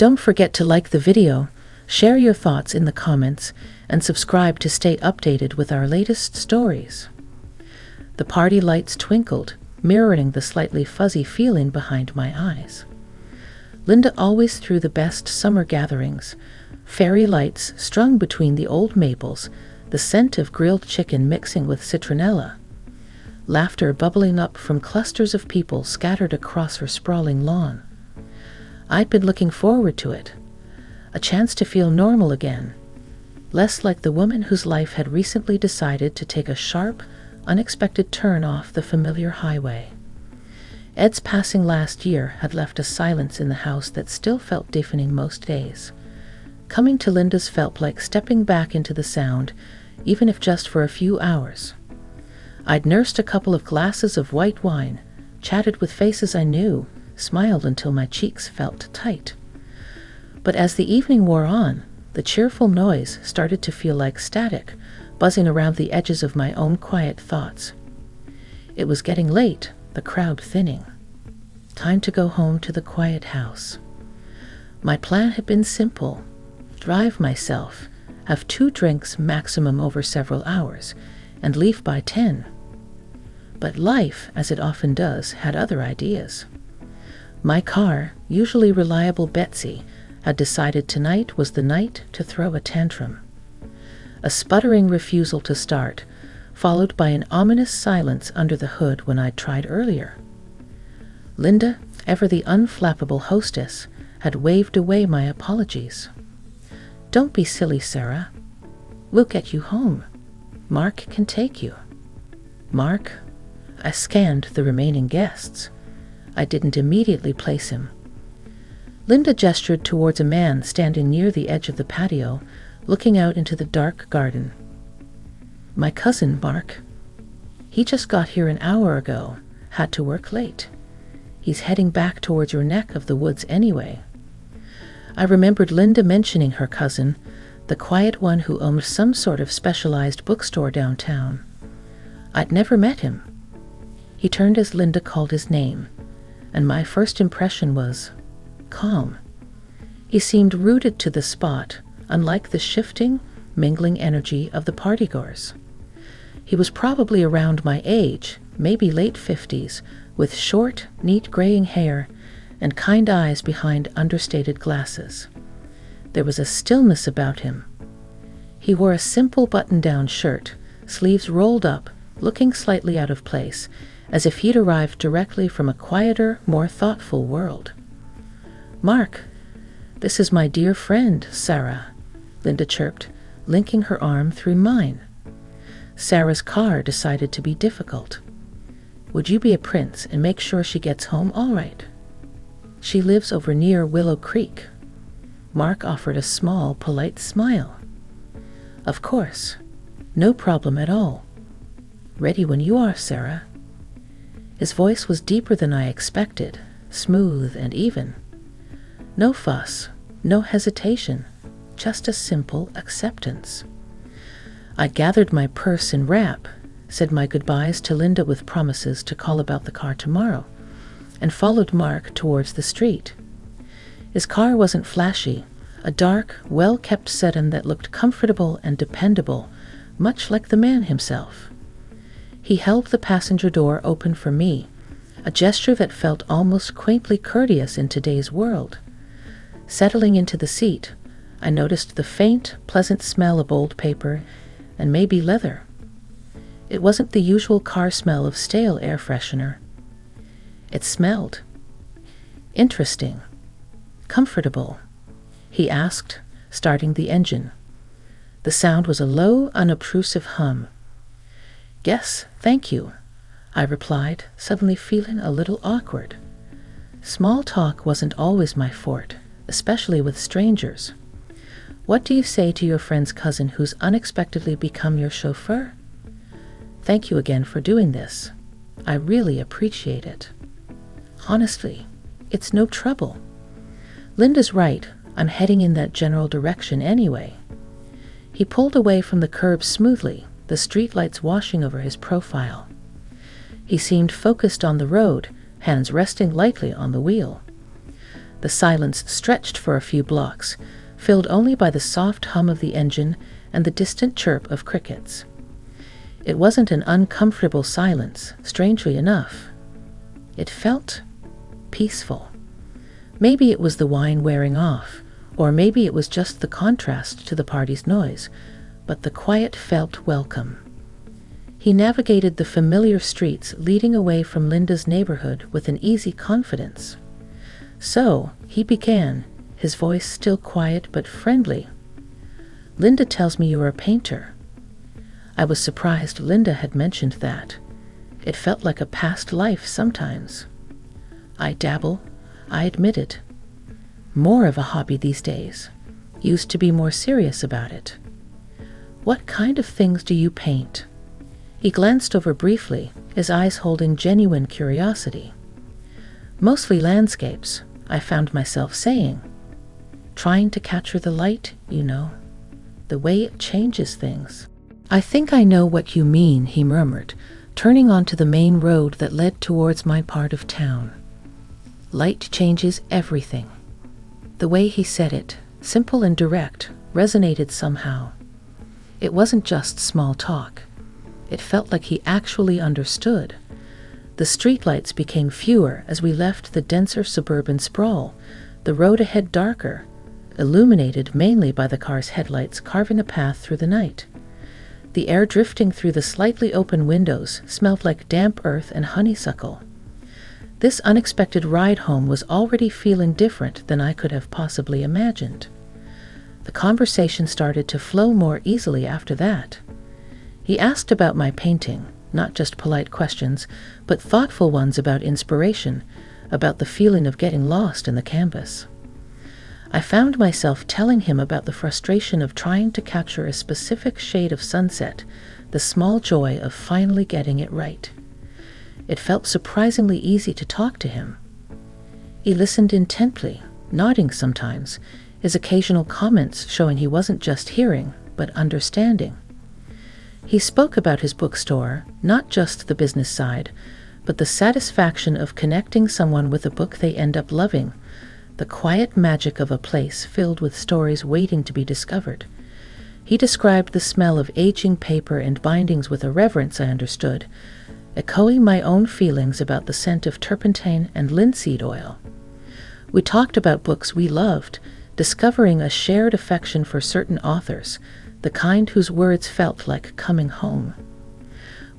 Don't forget to like the video, share your thoughts in the comments, and subscribe to stay updated with our latest stories. The party lights twinkled, mirroring the slightly fuzzy feeling behind my eyes. Linda always threw the best summer gatherings, fairy lights strung between the old maples, the scent of grilled chicken mixing with citronella, laughter bubbling up from clusters of people scattered across her sprawling lawn. I'd been looking forward to it, a chance to feel normal again, less like the woman whose life had recently decided to take a sharp, unexpected turn off the familiar highway. Ed's passing last year had left a silence in the house that still felt deafening most days. Coming to Linda's felt like stepping back into the sound, even if just for a few hours. I'd nursed a couple of glasses of white wine, chatted with faces I knew, smiled until my cheeks felt tight. But as the evening wore on, the cheerful noise started to feel like static, buzzing around the edges of my own quiet thoughts. It was getting late, the crowd thinning. Time to go home to the quiet house. My plan had been simple: drive myself, have 2 drinks maximum over several hours, and leave by 10. But life, as it often does, had other ideas. My car, usually reliable Betsy, had decided tonight was the night to throw a tantrum. A sputtering refusal to start, followed by an ominous silence under the hood when I'd tried earlier. Linda, ever the unflappable hostess, had waved away my apologies. "Don't be silly, Sarah. We'll get you home. Mark can take you." Mark? I scanned the remaining guests. I didn't immediately place him. Linda gestured towards a man standing near the edge of the patio, looking out into the dark garden. "My cousin, Mark. He just got here an hour ago, had to work late. He's heading back towards your neck of the woods anyway." I remembered Linda mentioning her cousin, the quiet one who owned some sort of specialized bookstore downtown. I'd never met him. He turned as Linda called his name, and my first impression was calm. He seemed rooted to the spot, unlike the shifting, mingling energy of the partygoers. He was probably around my age, maybe late 50s, with short, neat graying hair and kind eyes behind understated glasses. There was a stillness about him. He wore a simple button-down shirt, sleeves rolled up, looking slightly out of place, as if he'd arrived directly from a quieter, more thoughtful world. "Mark, this is my dear friend, Sarah," Linda chirped, linking her arm through mine. Sarah's car decided to be difficult. "Would you be a prince and make sure she gets home all right? She lives over near Willow Creek." Mark offered a small, polite smile. "Of course. No problem at all. Ready when you are, Sarah." His voice was deeper than I expected, smooth and even. No fuss, no hesitation, just a simple acceptance. I gathered my purse and wrap, said my goodbyes to Linda with promises to call about the car tomorrow, and followed Mark towards the street. His car wasn't flashy, a dark, well-kept sedan that looked comfortable and dependable, much like the man himself. He held the passenger door open for me, a gesture that felt almost quaintly courteous in today's world. Settling into the seat, I noticed the faint, pleasant smell of old paper and maybe leather. It wasn't the usual car smell of stale air freshener. It smelled interesting, comfortable. He asked, starting the engine. The sound was a low, unobtrusive hum. "Yes, thank you," I replied, suddenly feeling a little awkward. Small talk wasn't always my forte, especially with strangers. "What do you say to your friend's cousin who's unexpectedly become your chauffeur? Thank you again for doing this. I really appreciate it." "Honestly, it's no trouble. Linda's right, I'm heading in that general direction anyway." He pulled away from the curb smoothly, the streetlights washing over his profile. He seemed focused on the road, hands resting lightly on the wheel. The silence stretched for a few blocks, filled only by the soft hum of the engine and the distant chirp of crickets. It wasn't an uncomfortable silence, strangely enough. It felt peaceful. Maybe it was the wine wearing off, or maybe it was just the contrast to the party's noise, but the quiet felt welcome. He navigated the familiar streets leading away from Linda's neighborhood with an easy confidence. So, he began, his voice still quiet but friendly. "Linda tells me you're a painter." I was surprised Linda had mentioned that. It felt like a past life sometimes. "I dabble," I admitted. "More of a hobby these days. Used to be more serious about it." "What kind of things do you paint?" He glanced over briefly, his eyes holding genuine curiosity. "Mostly landscapes," I found myself saying. "Trying to capture the light, you know. The way it changes things." "I think I know what you mean," he murmured, turning onto the main road that led towards my part of town. "Light changes everything." The way he said it, simple and direct, resonated somehow. It wasn't just small talk. It felt like he actually understood. The streetlights became fewer as we left the denser suburban sprawl, the road ahead darker, illuminated mainly by the car's headlights carving a path through the night. The air drifting through the slightly open windows smelled like damp earth and honeysuckle. This unexpected ride home was already feeling different than I could have possibly imagined. The conversation started to flow more easily after that. He asked about my painting, not just polite questions, but thoughtful ones about inspiration, about the feeling of getting lost in the canvas. I found myself telling him about the frustration of trying to capture a specific shade of sunset, the small joy of finally getting it right. It felt surprisingly easy to talk to him. He listened intently, nodding sometimes, his occasional comments showing he wasn't just hearing, but understanding. He spoke about his bookstore, not just the business side, but the satisfaction of connecting someone with a book they end up loving, the quiet magic of a place filled with stories waiting to be discovered. He described the smell of aging paper and bindings with a reverence I understood, echoing my own feelings about the scent of turpentine and linseed oil. We talked about books we loved, discovering a shared affection for certain authors, the kind whose words felt like coming home.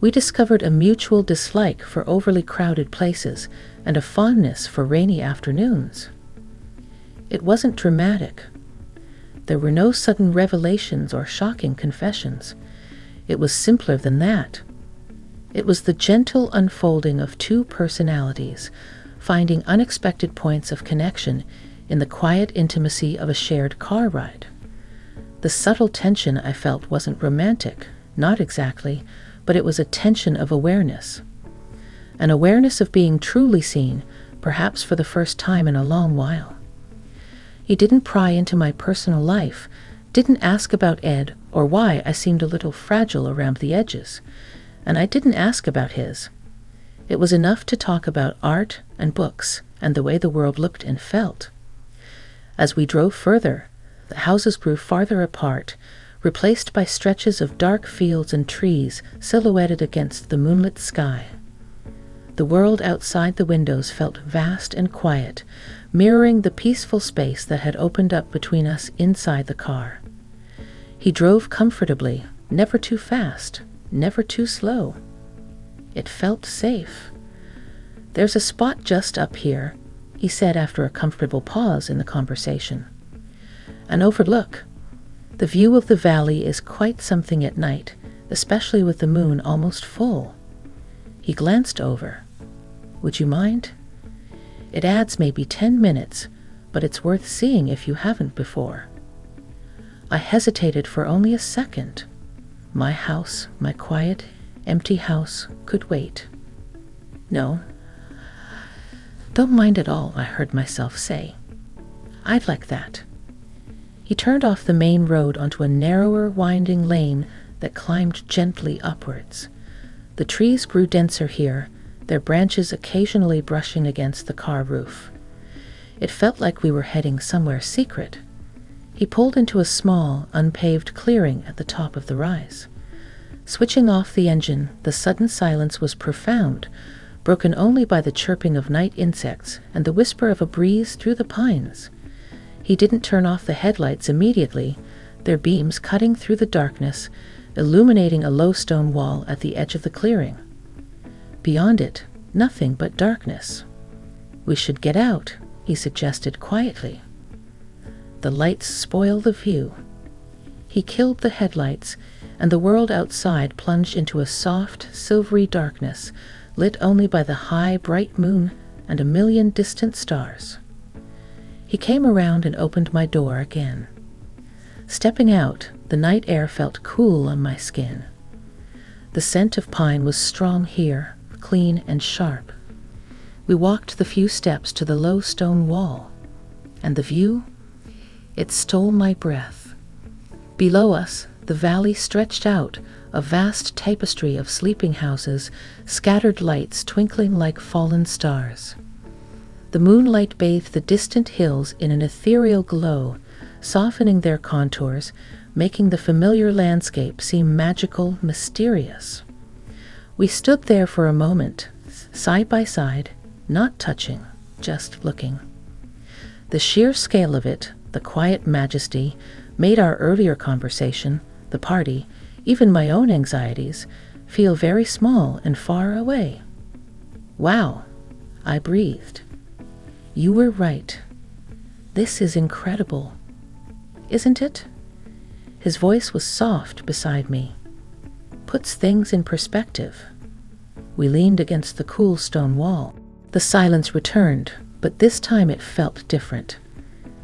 We discovered a mutual dislike for overly crowded places and a fondness for rainy afternoons. It wasn't dramatic. There were no sudden revelations or shocking confessions. It was simpler than that. It was the gentle unfolding of two personalities, finding unexpected points of connection in the quiet intimacy of a shared car ride. The subtle tension I felt wasn't romantic, not exactly, but it was a tension of awareness. An awareness of being truly seen, perhaps for the first time in a long while. He didn't pry into my personal life, didn't ask about Ed or why I seemed a little fragile around the edges, and I didn't ask about his. It was enough to talk about art and books and the way the world looked and felt. As we drove further, the houses grew farther apart, replaced by stretches of dark fields and trees silhouetted against the moonlit sky. The world outside the windows felt vast and quiet, mirroring the peaceful space that had opened up between us inside the car. He drove comfortably, never too fast, never too slow. It felt safe. "There's a spot just up here," he said after a comfortable pause in the conversation. "An overlook. The view of the valley is quite something at night, especially with the moon almost full." He glanced over. "Would you mind? It adds maybe 10 minutes, but it's worth seeing if you haven't before." I hesitated for only a second. My house, my quiet, empty house, could wait. "No, don't mind at all," I heard myself say. "I'd like that." He turned off the main road onto a narrower, winding lane that climbed gently upwards. The trees grew denser here, their branches occasionally brushing against the car roof. It felt like we were heading somewhere secret. He pulled into a small, unpaved clearing at the top of the rise. Switching off the engine, the sudden silence was profound, broken only by the chirping of night insects and the whisper of a breeze through the pines. He didn't turn off the headlights immediately, their beams cutting through the darkness, illuminating a low stone wall at the edge of the clearing. Beyond it, nothing but darkness. "We should get out," he suggested quietly. "The lights spoil the view." He killed the headlights, and the world outside plunged into a soft, silvery darkness, lit only by the high, bright moon and a million distant stars. He came around and opened my door again. Stepping out, the night air felt cool on my skin. The scent of pine was strong here, clean and sharp. We walked the few steps to the low stone wall, and the view? It stole my breath. Below us, the valley stretched out, a vast tapestry of sleeping houses, scattered lights twinkling like fallen stars. The moonlight bathed the distant hills in an ethereal glow, softening their contours, making the familiar landscape seem magical, mysterious. We stood there for a moment, side by side, not touching, just looking. The sheer scale of it, the quiet majesty, made our earlier conversation, the party, even my own anxieties, feel very small and far away. "Wow," I breathed. "You were right. This is incredible. Isn't it?" His voice was soft beside me. "Puts things in perspective." We leaned against the cool stone wall. The silence returned, but this time it felt different.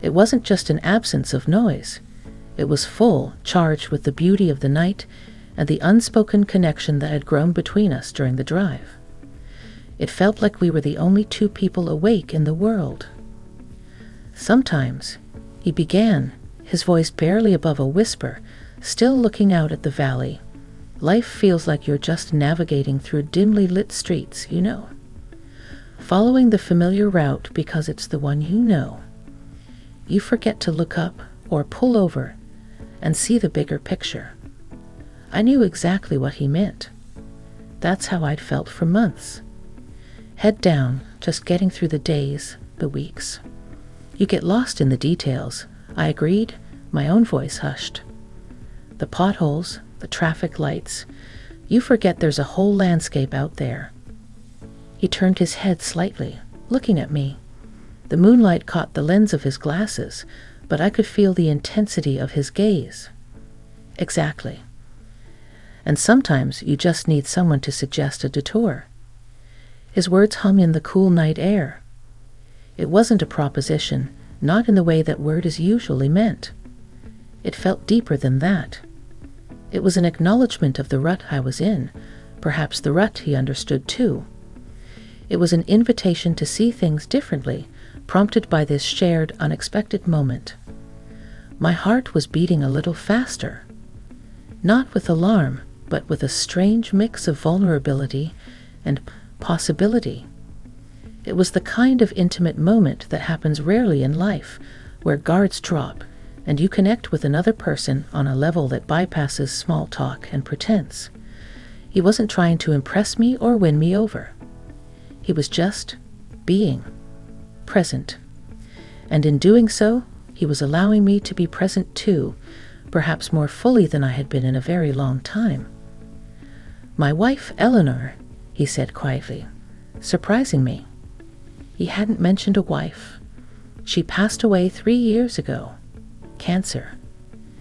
It wasn't just an absence of noise. It was full, charged with the beauty of the night and the unspoken connection that had grown between us during the drive. It felt like we were the only two people awake in the world. "Sometimes," he began, his voice barely above a whisper, still looking out at the valley, "life feels like you're just navigating through dimly lit streets, you know. Following the familiar route because it's the one you know. You forget to look up or pull over and see the bigger picture." I knew exactly what he meant. That's how I'd felt for months. Head down, just getting through the days, the weeks. "You get lost in the details," I agreed, my own voice hushed. "The potholes, the traffic lights. You forget there's a whole landscape out there." He turned his head slightly, looking at me. The moonlight caught the lens of his glasses, but I could feel the intensity of his gaze. "Exactly. And sometimes you just need someone to suggest a detour." His words hung in the cool night air. It wasn't a proposition, not in the way that word is usually meant. It felt deeper than that. It was an acknowledgement of the rut I was in, perhaps the rut he understood too. It was an invitation to see things differently, prompted by this shared, unexpected moment. My heart was beating a little faster. Not with alarm, but with a strange mix of vulnerability and possibility. It was the kind of intimate moment that happens rarely in life, where guards drop, and you connect with another person on a level that bypasses small talk and pretense. He wasn't trying to impress me or win me over. He was just being present. And in doing so, he was allowing me to be present too, perhaps more fully than I had been in a very long time. "My wife, Eleanor," he said quietly, surprising me. He hadn't mentioned a wife. "She passed away 3 years ago. Cancer.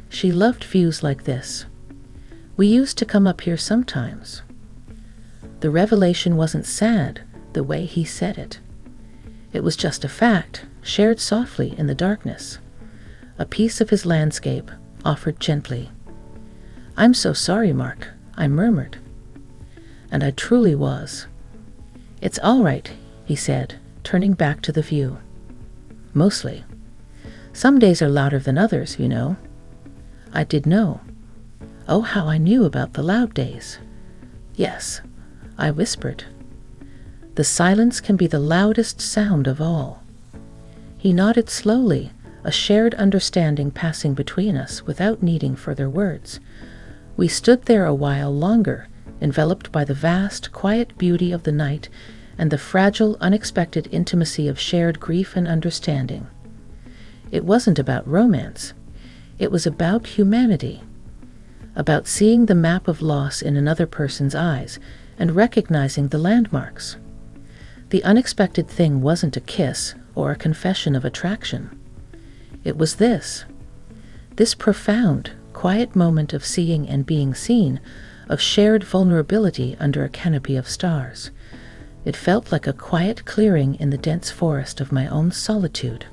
She loved views like this. We used to come up here sometimes." The revelation wasn't sad, the way he said it. It was just a fact, shared softly in the darkness. A piece of his landscape, offered gently. "I'm so sorry, Mark," I murmured. And I truly was. "It's all right," he said, turning back to the view. "Mostly. Some days are louder than others, you know." I did know. Oh, how I knew about the loud days. "Yes," I whispered. "The silence can be the loudest sound of all." He nodded slowly, a shared understanding passing between us without needing further words. We stood there a while longer, enveloped by the vast, quiet beauty of the night and the fragile, unexpected intimacy of shared grief and understanding. It wasn't about romance. It was about humanity, about seeing the map of loss in another person's eyes and recognizing the landmarks. The unexpected thing wasn't a kiss or a confession of attraction. It was this profound, quiet moment of seeing and being seen, of shared vulnerability under a canopy of stars. It felt like a quiet clearing in the dense forest of my own solitude.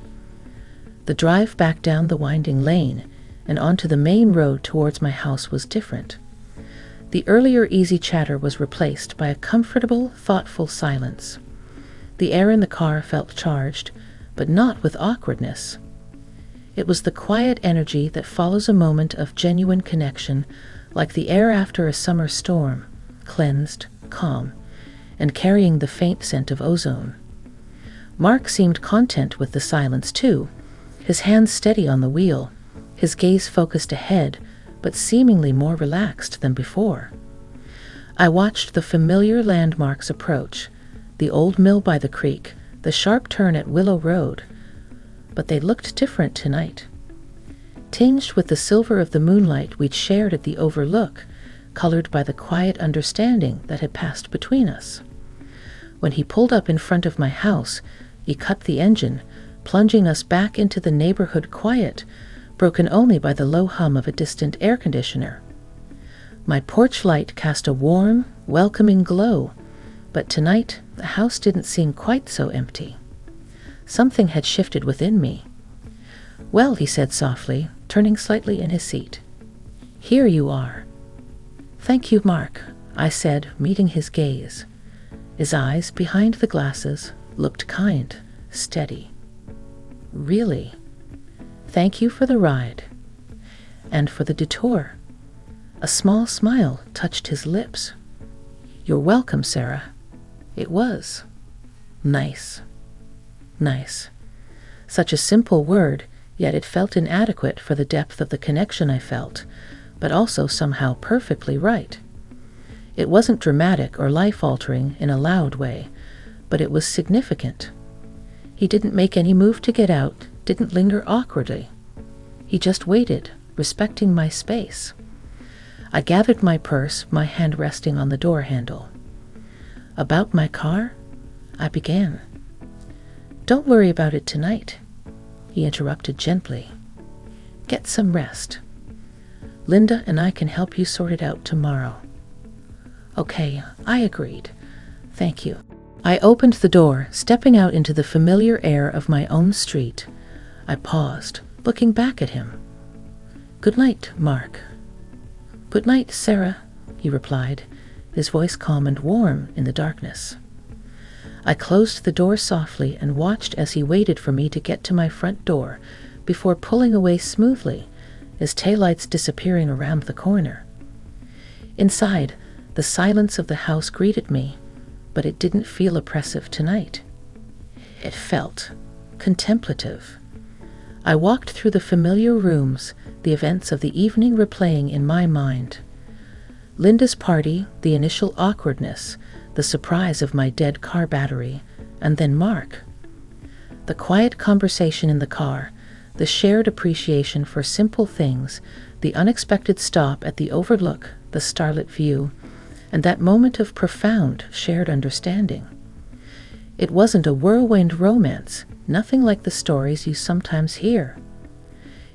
The drive back down the winding lane and onto the main road towards my house was different. The earlier easy chatter was replaced by a comfortable, thoughtful silence. The air in the car felt charged, but not with awkwardness. It was the quiet energy that follows a moment of genuine connection, like the air after a summer storm, cleansed, calm, and carrying the faint scent of ozone. Mark seemed content with the silence too, his hands steady on the wheel, his gaze focused ahead, but seemingly more relaxed than before. I watched the familiar landmarks approach, the old mill by the creek, the sharp turn at Willow Road, but they looked different tonight. Tinged with the silver of the moonlight we'd shared at the overlook, colored by the quiet understanding that had passed between us. When he pulled up in front of my house, he cut the engine, plunging us back into the neighborhood quiet, broken only by the low hum of a distant air conditioner. My porch light cast a warm, welcoming glow, but tonight the house didn't seem quite so empty. Something had shifted within me. "Well," he said softly, turning slightly in his seat. "Here you are." "Thank you, Mark," I said, meeting his gaze. His eyes, behind the glasses, looked kind, steady. "Really? Thank you for the ride. And for the detour." A small smile touched his lips. "You're welcome, Sarah." It was nice. Nice. Such a simple word, yet it felt inadequate for the depth of the connection I felt, but also somehow perfectly right. It wasn't dramatic or life-altering in a loud way, but it was significant. He didn't make any move to get out, didn't linger awkwardly. He just waited, respecting my space. I gathered my purse, my hand resting on the door handle. "About my car?" I began. "Don't worry about it tonight," he interrupted gently. "Get some rest. Linda and I can help you sort it out tomorrow." "Okay," I agreed. "Thank you." I opened the door, stepping out into the familiar air of my own street. I paused, looking back at him. "Good night, Mark." "Good night, Sarah," he replied, his voice calm and warm in the darkness. I closed the door softly and watched as he waited for me to get to my front door before pulling away smoothly, his taillights disappearing around the corner. Inside, the silence of the house greeted me, but it didn't feel oppressive tonight. It felt contemplative. I walked through the familiar rooms, the events of the evening replaying in my mind. Linda's party, the initial awkwardness, the surprise of my dead car battery, and then Mark. The quiet conversation in the car, the shared appreciation for simple things, the unexpected stop at the overlook, the starlit view, and that moment of profound shared understanding. It wasn't a whirlwind romance, nothing like the stories you sometimes hear.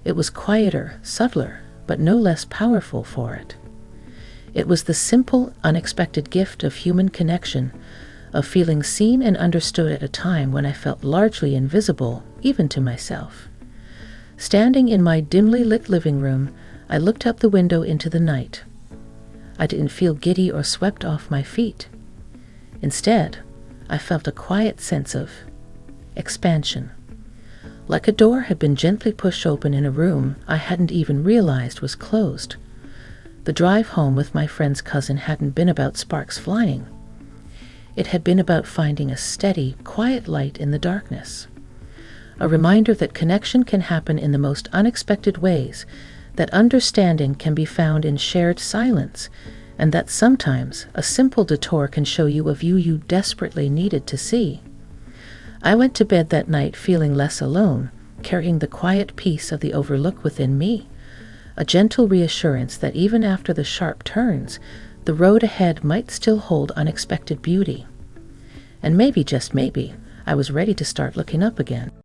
It was quieter, subtler, but no less powerful for it. It was the simple, unexpected gift of human connection, of feeling seen and understood at a time when I felt largely invisible, even to myself. Standing in my dimly lit living room, I looked out the window into the night. I didn't feel giddy or swept off my feet. Instead, I felt a quiet sense of expansion, like a door had been gently pushed open in a room I hadn't even realized was closed. The drive home with my friend's cousin hadn't been about sparks flying. It had been about finding a steady, quiet light in the darkness. a reminder that connection can happen in the most unexpected ways, that understanding can be found in shared silence, and that sometimes a simple detour can show you a view you desperately needed to see. I went to bed that night feeling less alone, carrying the quiet peace of the overlook within me, a gentle reassurance that even after the sharp turns, the road ahead might still hold unexpected beauty. And maybe, just maybe, I was ready to start looking up again.